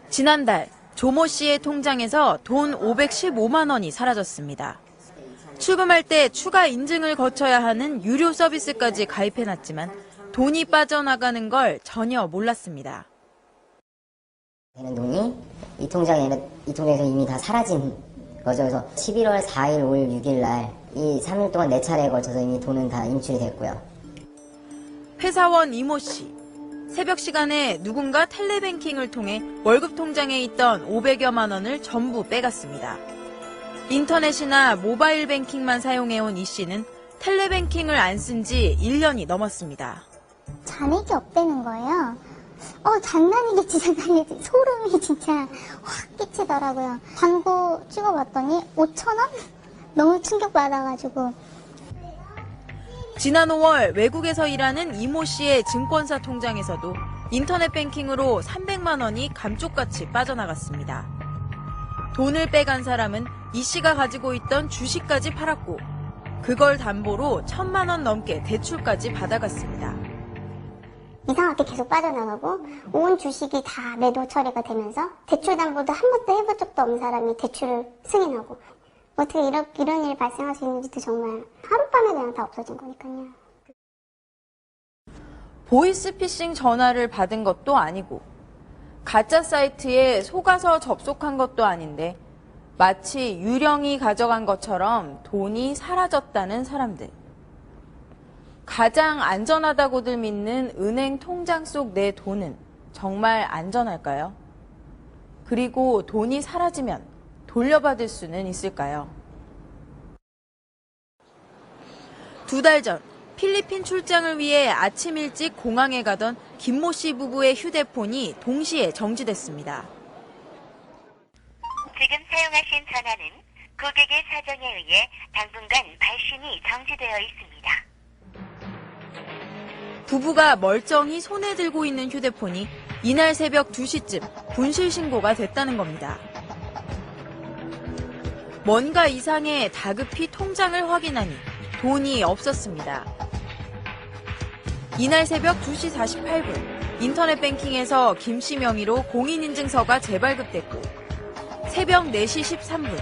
지난달 조모 씨의 통장에서 돈 515만 원이 사라졌습니다. 출금할 때 추가 인증을 거쳐야 하는 유료 서비스까지 가입해놨지만 돈이 빠져나가는 걸 전혀 몰랐습니다. 되는 돈이 이 통장에서 이미 다 사라진 거죠. 그래서 11월 4일, 5일, 6일 날 이 3일 동안 4차례에 걸쳐서 이미 돈은 다 인출이 됐고요. 회사원 이모 씨. 새벽 시간에 누군가 텔레뱅킹을 통해 월급 통장에 있던 500여만 원을 전부 빼갔습니다. 인터넷이나 모바일 뱅킹만 사용해온 이 씨는 텔레뱅킹을 안 쓴 지 1년이 넘었습니다. 잔액이 없다는 거예요. 장난이겠지. 소름이 진짜 확 끼치더라고요. 잔고 찍어봤더니 5,000원? 너무 충격받아가지고. 지난 5월 외국에서 일하는 이모 씨의 증권사 통장에서도 인터넷 뱅킹으로 300만 원이 감쪽같이 빠져나갔습니다. 돈을 빼간 사람은 이 씨가 가지고 있던 주식까지 팔았고 그걸 담보로 1,000만 원 넘게 대출까지 받아갔습니다. 이상하게 계속 빠져나가고 온 주식이 다 매도 처리가 되면서 대출 담보도 한 번도 해본 적도 없는 사람이 대출을 승인하고 어떻게 이런 일이 발생할 수 있는지도 정말 하룻밤에 그냥 다 없어진 거니까요. 보이스피싱 전화를 받은 것도 아니고 가짜 사이트에 속아서 접속한 것도 아닌데 마치 유령이 가져간 것처럼 돈이 사라졌다는 사람들. 가장 안전하다고들 믿는 은행 통장 속 내 돈은 정말 안전할까요? 그리고 돈이 사라지면 돌려받을 수는 있을까요? 2달 전 필리핀 출장을 위해 아침 일찍 공항에 가던 김모 씨 부부의 휴대폰이 동시에 정지됐습니다. 지금 사용하신 전화는 고객의 사정에 의해 당분간 발신이 정지되어 있습니다. 부부가 멀쩡히 손에 들고 있는 휴대폰이 이날 새벽 2시쯤 분실 신고가 됐다는 겁니다. 뭔가 이상해 다급히 통장을 확인하니 돈이 없었습니다. 이날 새벽 2시 48분 인터넷 뱅킹에서 김 씨 명의로 공인인증서가 재발급됐고 새벽 4시 13분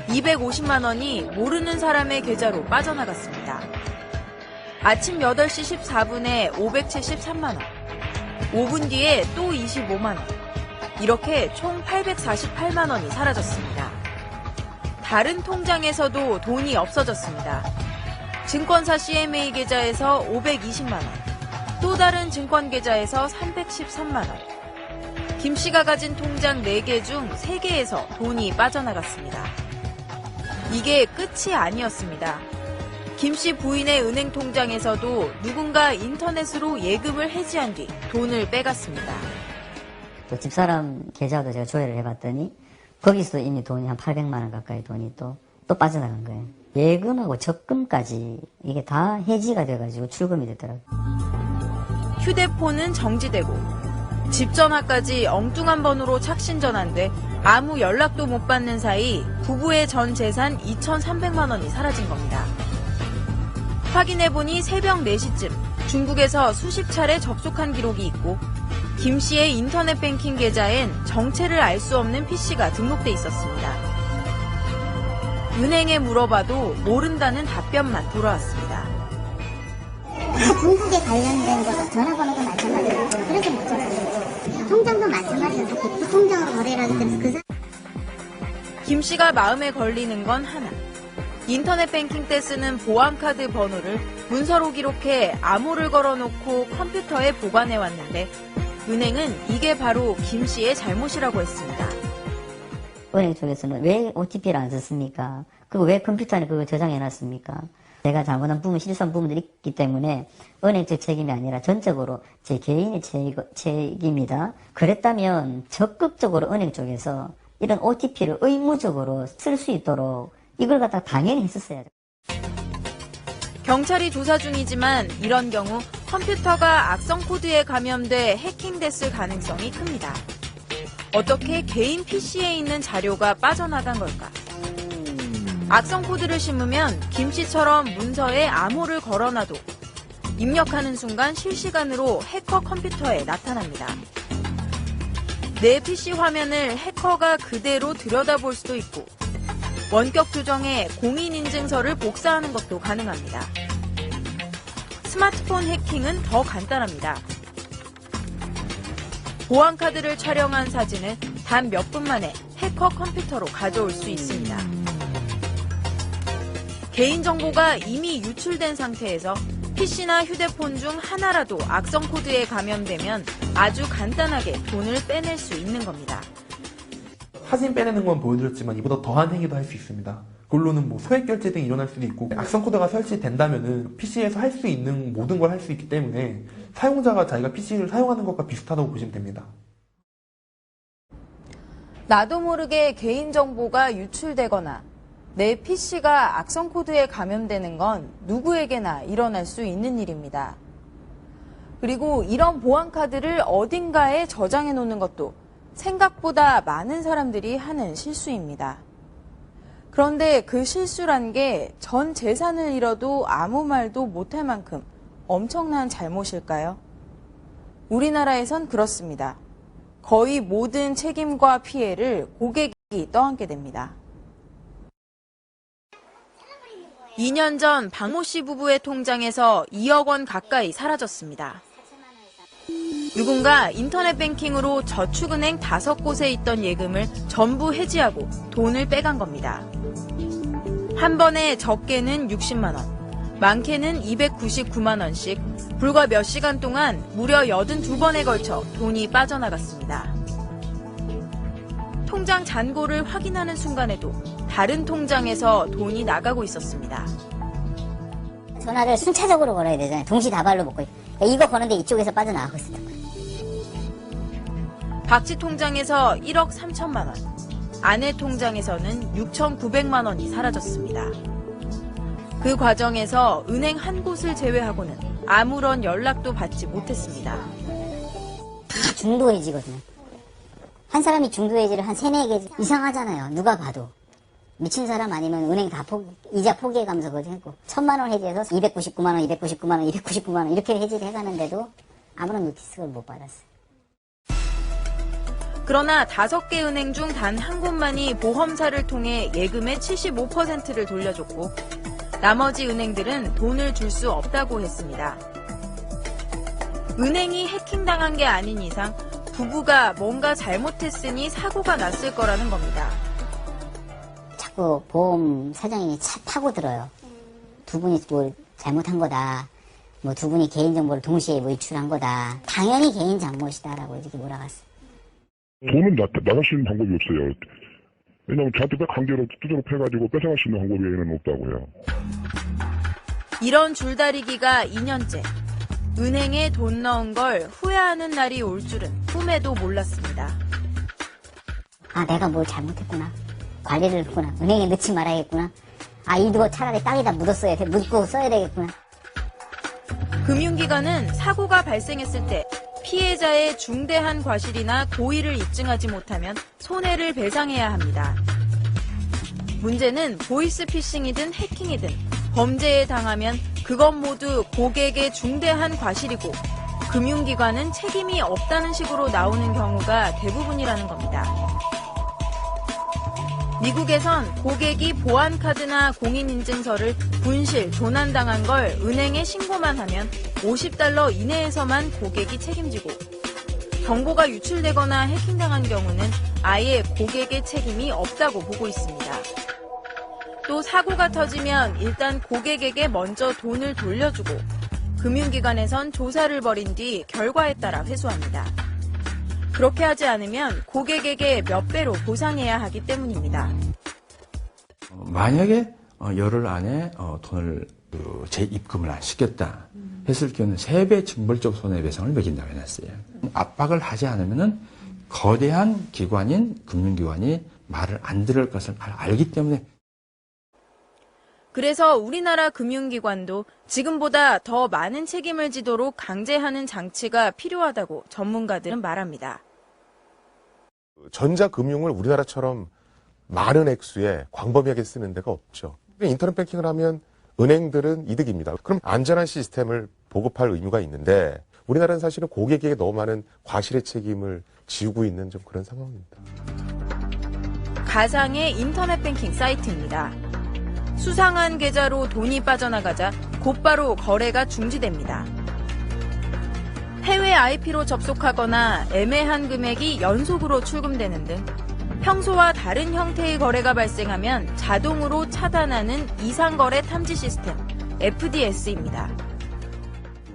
250만 원이 모르는 사람의 계좌로 빠져나갔습니다. 아침 8시 14분에 573만 원, 5분 뒤에 또 25만 원, 이렇게 총 848만 원이 사라졌습니다. 다른 통장에서도 돈이 없어졌습니다. 증권사 CMA 계좌에서 520만 원, 또 다른 증권 계좌에서 313만 원. 김 씨가 가진 통장 4개 중 3개에서 돈이 빠져나갔습니다. 이게 끝이 아니었습니다. 김 씨 부인의 은행 통장에서도 누군가 인터넷으로 예금을 해지한 뒤 돈을 빼갔습니다. 또 집사람 계좌도 제가 조회를 해봤더니 거기서도 이미 돈이 한 800만 원 가까이 돈이 또 빠져나간 거예요. 예금하고 적금까지 이게 다 해지가 돼가지고 출금이 됐더라고요. 휴대폰은 정지되고 집 전화까지 엉뚱한 번호로 착신 전화인데 아무 연락도 못 받는 사이 부부의 전 재산 2,300만 원이 사라진 겁니다. 확인해보니 새벽 4시쯤 중국에서 수십 차례 접속한 기록이 있고 김 씨의 인터넷 뱅킹 계좌엔 정체를 알 수 없는 PC가 등록돼 있었습니다. 은행에 물어봐도 모른다는 답변만 돌아왔습니다. 중국에 관련된 거 전화번호도 마찬가지고 그래서 못 찾아요. 통장도 마찬가지여서 백부 통장으로 거래를 하기 때문에 김 씨가 마음에 걸리는 건 하나. 인터넷 뱅킹 때 쓰는 보안카드 번호를 문서로 기록해 암호를 걸어놓고 컴퓨터에 보관해왔는데 은행은 이게 바로 김 씨의 잘못이라고 했습니다. 은행 쪽에서는 왜 OTP를 안 썼습니까? 그리고 왜 컴퓨터 안에 그걸 저장해놨습니까? 제가 잘못한 부분, 실수한 부분들이 있기 때문에 은행적 책임이 아니라 전적으로 제 개인의 책임이다. 그랬다면 적극적으로 은행 쪽에서 이런 OTP를 의무적으로 쓸 수 있도록 이걸 갖다 당연히 했었어야죠. 경찰이 조사 중이지만 이런 경우 컴퓨터가 악성 코드에 감염돼 해킹됐을 가능성이 큽니다. 어떻게 개인 PC에 있는 자료가 빠져나간 걸까? 악성 코드를 심으면 김 씨처럼 문서에 암호를 걸어놔도 입력하는 순간 실시간으로 해커 컴퓨터에 나타납니다. 내 PC 화면을 해커가 그대로 들여다볼 수도 있고 원격 조정에 공인인증서를 복사하는 것도 가능합니다. 스마트폰 해킹은 더 간단합니다. 보안카드를 촬영한 사진을 단 몇 분 만에 해커 컴퓨터로 가져올 수 있습니다. 개인정보가 이미 유출된 상태에서 PC나 휴대폰 중 하나라도 악성 코드에 감염되면 아주 간단하게 돈을 빼낼 수 있는 겁니다. 사진 빼내는 건 보여드렸지만 이보다 더한 행위도 할 수 있습니다. 그걸로는 소액 결제 등이 일어날 수도 있고 악성 코드가 설치된다면은 PC에서 할 수 있는 모든 걸 할 수 있기 때문에 사용자가 자기가 PC를 사용하는 것과 비슷하다고 보시면 됩니다. 나도 모르게 개인정보가 유출되거나 내 PC가 악성 코드에 감염되는 건 누구에게나 일어날 수 있는 일입니다. 그리고 이런 보안카드를 어딘가에 저장해 놓는 것도 생각보다 많은 사람들이 하는 실수입니다. 그런데 그 실수란 게 전 재산을 잃어도 아무 말도 못할 만큼 엄청난 잘못일까요? 우리나라에선 그렇습니다. 거의 모든 책임과 피해를 고객이 떠안게 됩니다. 2년 전 박모 씨 부부의 통장에서 2억 원 가까이 사라졌습니다. 누군가 인터넷 뱅킹으로 저축은행 5곳에 있던 예금을 전부 해지하고 돈을 빼간 겁니다. 한 번에 적게는 60만 원, 많게는 299만 원씩 불과 몇 시간 동안 무려 82번에 걸쳐 돈이 빠져나갔습니다. 통장 잔고를 확인하는 순간에도 다른 통장에서 돈이 나가고 있었습니다. 전화를 순차적으로 걸어야 되잖아요. 동시다발로 먹고. 이거 거는데 이쪽에서 빠져나가고 있었던 거예요. 박씨 통장에서 1억 3천만 원, 아내 통장에서는 6,900만 원이 사라졌습니다. 그 과정에서 은행 한 곳을 제외하고는 아무런 연락도 받지 못했습니다. 중도해지거든요. 한 사람이 중도해지를 한 3, 4개 이상하잖아요. 누가 봐도. 미친 사람 아니면 은행 다 이자 포기해가면서 그거 했고 1,000만 원 해지해서 299만 원, 299만 원, 299만 원 이렇게 해지를 해가는데도 아무런 노티스를 못 받았어요. 그러나 5개 은행 중 단 한 곳만이 보험사를 통해 예금의 75%를 돌려줬고 나머지 은행들은 돈을 줄 수 없다고 했습니다. 은행이 해킹당한 게 아닌 이상 부부가 뭔가 잘못했으니 사고가 났을 거라는 겁니다. 자꾸 보험 사장님이 파고들어요. 두 분이 뭘 잘못한 거다. 뭐 두 분이 개인정보를 동시에 유출한 거다. 당연히 개인 잘못이다라고 이렇게 몰아갔어요. 돈은 나갈 수 있는 방법이 없어요. 왜냐하면 저한테 강제로 두드러 패가지고 뺏어갈 수 있는 방법이 얘는 없다고요. 이런 줄다리기가 2년째. 은행에 돈 넣은 걸 후회하는 날이 올 줄은 꿈에도 몰랐습니다. 아, 내가 뭘 잘못했구나. 관리를 했구나. 은행에 넣지 말아야겠구나. 아, 이거 차라리 땅에다 묻고 써야 되겠구나. 금융기관은 사고가 발생했을 때 피해자의 중대한 과실이나 고의를 입증하지 못하면 손해를 배상해야 합니다. 문제는 보이스피싱이든 해킹이든 범죄에 당하면 그것 모두 고객의 중대한 과실이고 금융기관은 책임이 없다는 식으로 나오는 경우가 대부분이라는 겁니다. 미국에선 고객이 보안카드나 공인인증서를 분실, 도난당한 걸 은행에 신고만 하면 $50 이내에서만 고객이 책임지고 정보가 유출되거나 해킹당한 경우는 아예 고객의 책임이 없다고 보고 있습니다. 또 사고가 터지면 일단 고객에게 먼저 돈을 돌려주고 금융기관에선 조사를 벌인 뒤 결과에 따라 회수합니다. 그렇게 하지 않으면 고객에게 몇 배로 보상해야 하기 때문입니다. 만약에 열흘 안에 돈을 재입금을 안 시켰다 했을 경우는 3배 징벌적 손해배상을 매긴다고 해놨어요. 압박을 하지 않으면은 거대한 기관인 금융기관이 말을 안 들을 것을 알기 때문에. 그래서 우리나라 금융기관도 지금보다 더 많은 책임을 지도록 강제하는 장치가 필요하다고 전문가들은 말합니다. 전자금융을 우리나라처럼 많은 액수에 광범위하게 쓰는 데가 없죠. 인터넷 뱅킹을 하면 은행들은 이득입니다. 그럼 안전한 시스템을 보급할 의무가 있는데 우리나라는 사실은 고객에게 너무 많은 과실의 책임을 지우고 있는 좀 그런 상황입니다. 가상의 인터넷 뱅킹 사이트입니다. 수상한 계좌로 돈이 빠져나가자 곧바로 거래가 중지됩니다. 해외 IP로 접속하거나 애매한 금액이 연속으로 출금되는 등 평소와 다른 형태의 거래가 발생하면 자동으로 차단하는 이상거래 탐지 시스템 FDS입니다.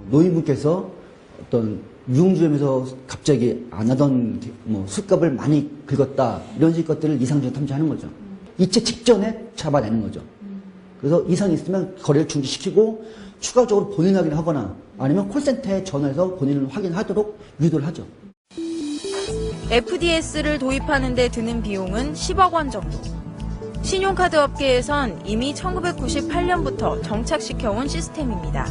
노인분께서 어떤 유흥주점에서 갑자기 안 하던 술값을 많이 긁었다 이런 식 것들을 이상적으로 탐지하는 거죠. 이체 직전에 잡아내는 거죠. 그래서 이상이 있으면 거래를 중지시키고 추가적으로 본인 확인을 하거나 아니면 콜센터에 전화해서 본인을 확인하도록 유도를 하죠. FDS를 도입하는 데 드는 비용은 10억 원 정도. 신용카드 업계에선 이미 1998년부터 정착시켜온 시스템입니다.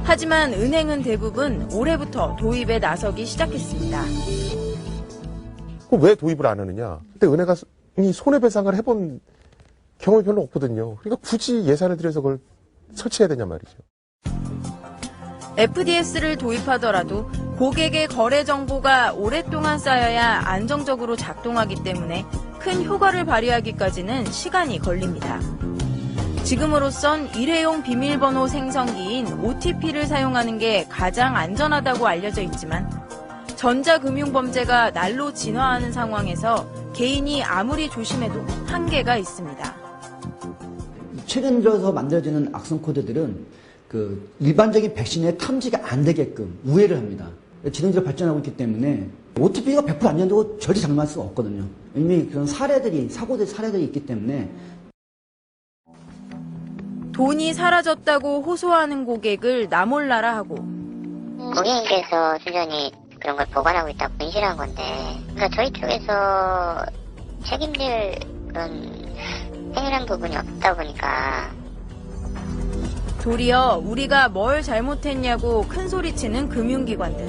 하지만 은행은 대부분 올해부터 도입에 나서기 시작했습니다. 왜 도입을 안 하느냐? 근데 은행가 손해배상을 해본 경험이 별로 없거든요. 그러니까 굳이 예산을 들여서 그걸 설치해야 되냐 말이죠. FDS를 도입하더라도 고객의 거래 정보가 오랫동안 쌓여야 안정적으로 작동하기 때문에 큰 효과를 발휘하기까지는 시간이 걸립니다. 지금으로선 일회용 비밀번호 생성기인 OTP를 사용하는 게 가장 안전하다고 알려져 있지만 전자금융범죄가 날로 진화하는 상황에서 개인이 아무리 조심해도 한계가 있습니다. 최근 들어서 만들어지는 악성 코드들은 그 일반적인 백신에 탐지가 안 되게끔 우회를 합니다. 지능적으로 발전하고 있기 때문에 OTP가 100% 안전하고 절대 장담할 수가 없거든요. 이미 그런 사고들이 있기 때문에. 돈이 사라졌다고 호소하는 고객을 나 몰라라 하고 고객님께서 순전히 그런 걸 보관하고 있다고 분실한 건데, 그러니까 저희 쪽에서 책임질 그런 행위한 부분이 없다 보니까. 도리어 우리가 뭘 잘못했냐고 큰소리치는 금융기관들.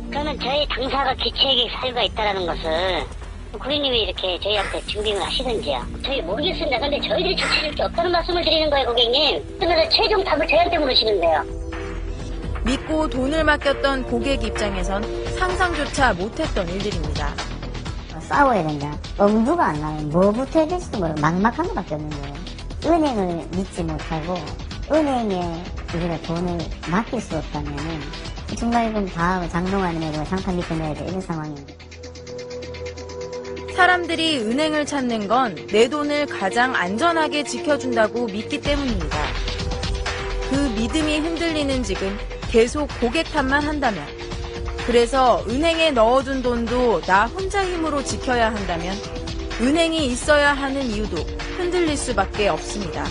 그러면 저희 당사가 기체액의 사유가 있다는 것을 고객님이 이렇게 저희한테 증빙을 하시든지요. 저희 모르겠습니다. 근데 저희들이 조치할 게 없다는 말씀을 드리는 거예요, 고객님. 그래서 최종 답을 저희한테 물으시는데요. 믿고 돈을 맡겼던 고객 입장에선 상상조차 못했던 일들입니다. 싸워야 된다. 엄두가 안 나요. 뭐부터 해야 될지도 모르고 막막한 것밖에 없는 거예요. 은행을 믿지 못하고 은행에 우리가 돈을 맡길 수 없다면은 정말 이건 다 장롱안에 장판 밑에 넣어야 돼 이런 상황입니다. 사람들이 은행을 찾는 건 내 돈을 가장 안전하게 지켜준다고 믿기 때문입니다. 그 믿음이 흔들리는 지금 계속 고객 탓만 한다면, 그래서 은행에 넣어둔 돈도 나 혼자 힘으로 지켜야 한다면 은행이 있어야 하는 이유도 흔들릴 수밖에 없습니다.